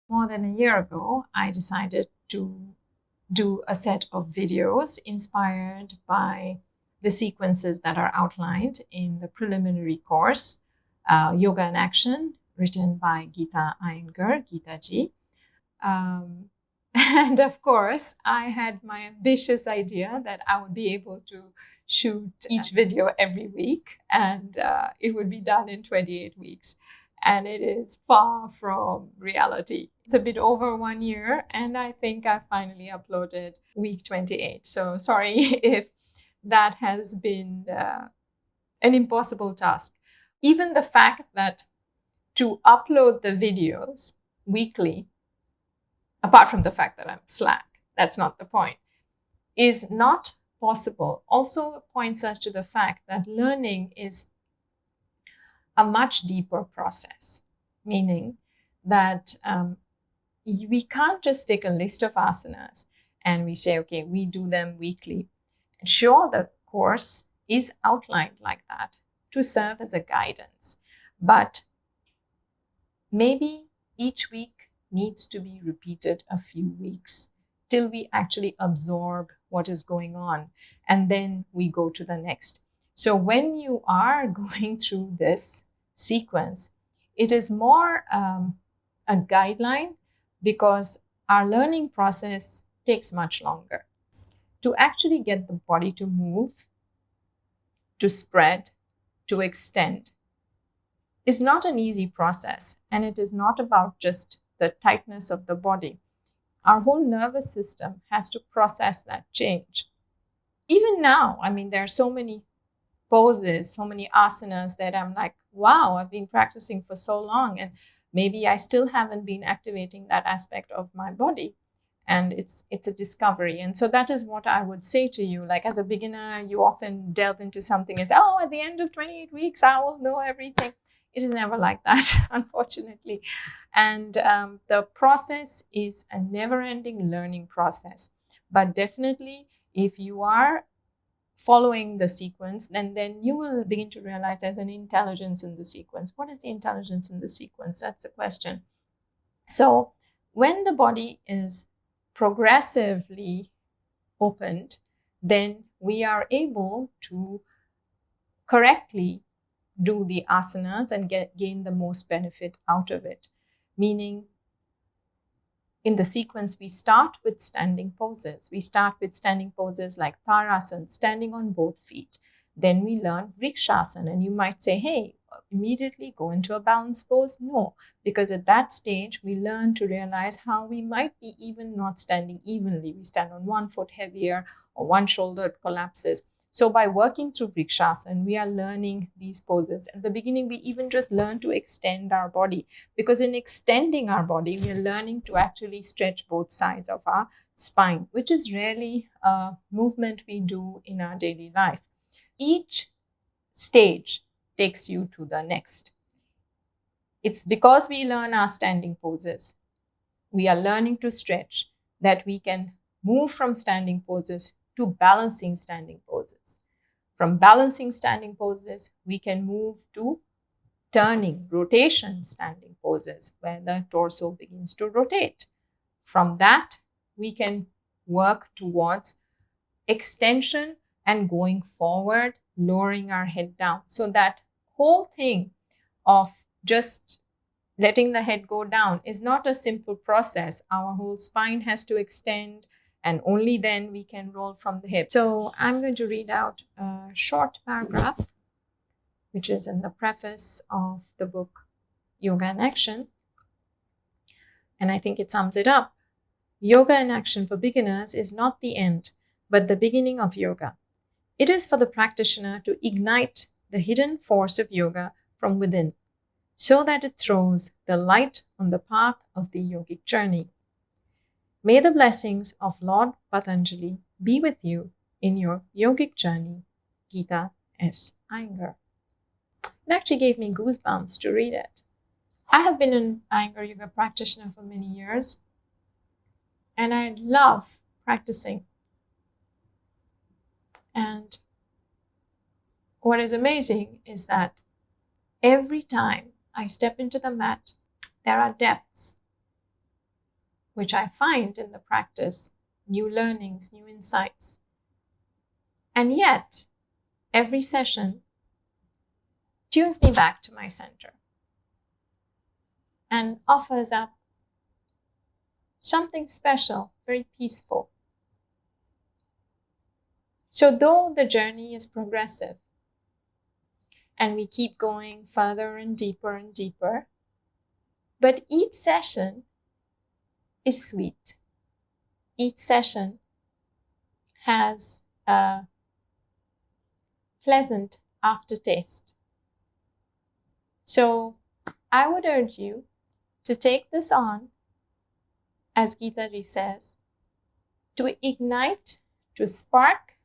More than a year ago, I decided to do a set of videos inspired by the sequences that are outlined in the preliminary course, Yoga in Action, written by Geeta Iyengar, Geetaji. And of course, I had my ambitious idea that I would be able to shoot each video every week, and it would be done in 28 weeks. And it is far from reality. It's a bit over 1 year, and I think I finally uploaded week 28. So sorry if that has been an impossible task. Even the fact that to upload the videos weekly, apart from the fact that I'm slack, that's not the point, is not possible, also points us to the fact that learning is a much deeper process, meaning that we can't just take a list of asanas and we say, okay, we do them weekly. Sure, the course is outlined like that to serve as a guidance, but maybe each week needs to be repeated a few weeks till we actually absorb what is going on, and then we go to the next. So when you are going through this sequence, it is more a guideline, because our learning process takes much longer. To actually get the body to move, to spread, to extend is not an easy process, and it is not about just the tightness of the body. Our whole nervous system has to process that change. Even now, I mean, there are so many poses, so many asanas that I'm like, wow, I've been practicing for so long, and maybe I still haven't been activating that aspect of my body. And it's a discovery. And so that is what I would say to you. Like, as a beginner, you often delve into something and say, oh, at the end of 28 weeks, I will know everything. It is never like that, unfortunately. And the process is a never-ending learning process. But definitely, if you are following the sequence, then you will begin to realize there's an intelligence in the sequence. What is the intelligence in the sequence? That's the question. So when the body is progressively opened, then we are able to correctly do the asanas and gain the most benefit out of it. Meaning, in the sequence, we start with standing poses. We start with standing poses like Tarasan, standing on both feet. Then we learn Vrikshasana, and you might say, hey, immediately go into a balance pose. No, because at that stage, we learn to realize how we might be even not standing evenly. We stand on one foot heavier, or one shoulder collapses. So by working through Vrikshasana, we are learning these poses. At the beginning, we even just learn to extend our body, because in extending our body, we are learning to actually stretch both sides of our spine, which is rarely a movement we do in our daily life. Each stage takes you to the next. It's because we learn our standing poses, we are learning to stretch, that we can move from standing poses to balancing standing poses. From balancing standing poses, we can move to turning, rotation standing poses, where the torso begins to rotate. From that, we can work towards extension and going forward, lowering our head down. So that whole thing of just letting the head go down is not a simple process. Our whole spine has to extend, and only then we can roll from the hip. So I'm going to read out a short paragraph, which is in the preface of the book Yoga in Action. And I think it sums it up. Yoga in Action for beginners is not the end, but the beginning of yoga. It is for the practitioner to ignite the hidden force of yoga from within, so that it throws the light on the path of the yogic journey. May the blessings of Lord Patanjali be with you in your yogic journey. Geeta S. Iyengar. It actually gave me goosebumps to read it. I have been an Iyengar Yoga practitioner for many years, and I love practicing. And what is amazing is that every time I step into the mat, there are depths. which I find in the practice, new learnings, new insights. And yet, every session tunes me back to my center and offers up something special, very peaceful. So though the journey is progressive and we keep going further and deeper, but each session is sweet. Each session has a pleasant aftertaste. So I would urge you to take this on, as Geetaji says, to ignite, to spark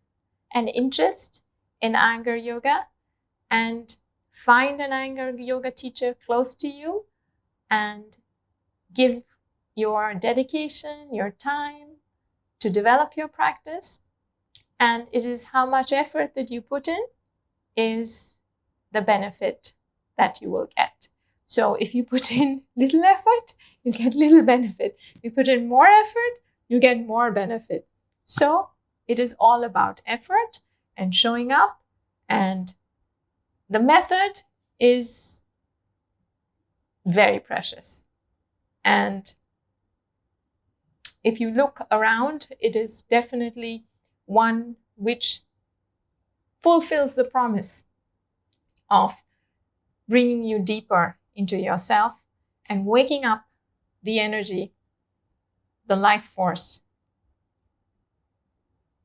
an interest in Iyengar Yoga, and find an Iyengar Yoga teacher close to you and give your dedication, your time to develop your practice. And it is how much effort that you put in is the benefit that you will get. So if you put in little effort, you get little benefit. You put in more effort, you get more benefit. So it is all about effort and showing up, and the method is very precious. And if you look around, it is definitely one which fulfills the promise of bringing you deeper into yourself and waking up the energy, the life force,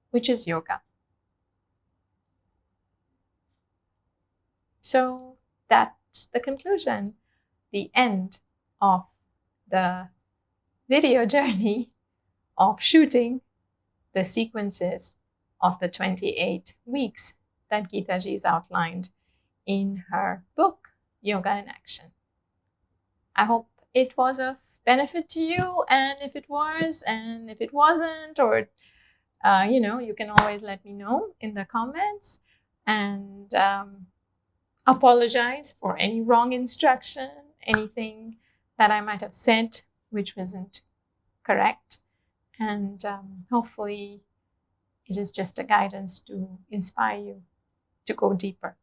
which is yoga. So that's the conclusion, the end of the video journey of shooting the sequences of the 28 weeks that Geetaji has outlined in her book, Yoga in Action. I hope it was of benefit to you, and if it was, and if it wasn't, or you can always let me know in the comments, and apologize for any wrong instruction, anything that I might have said which wasn't correct. And hopefully it is just a guidance to inspire you to go deeper.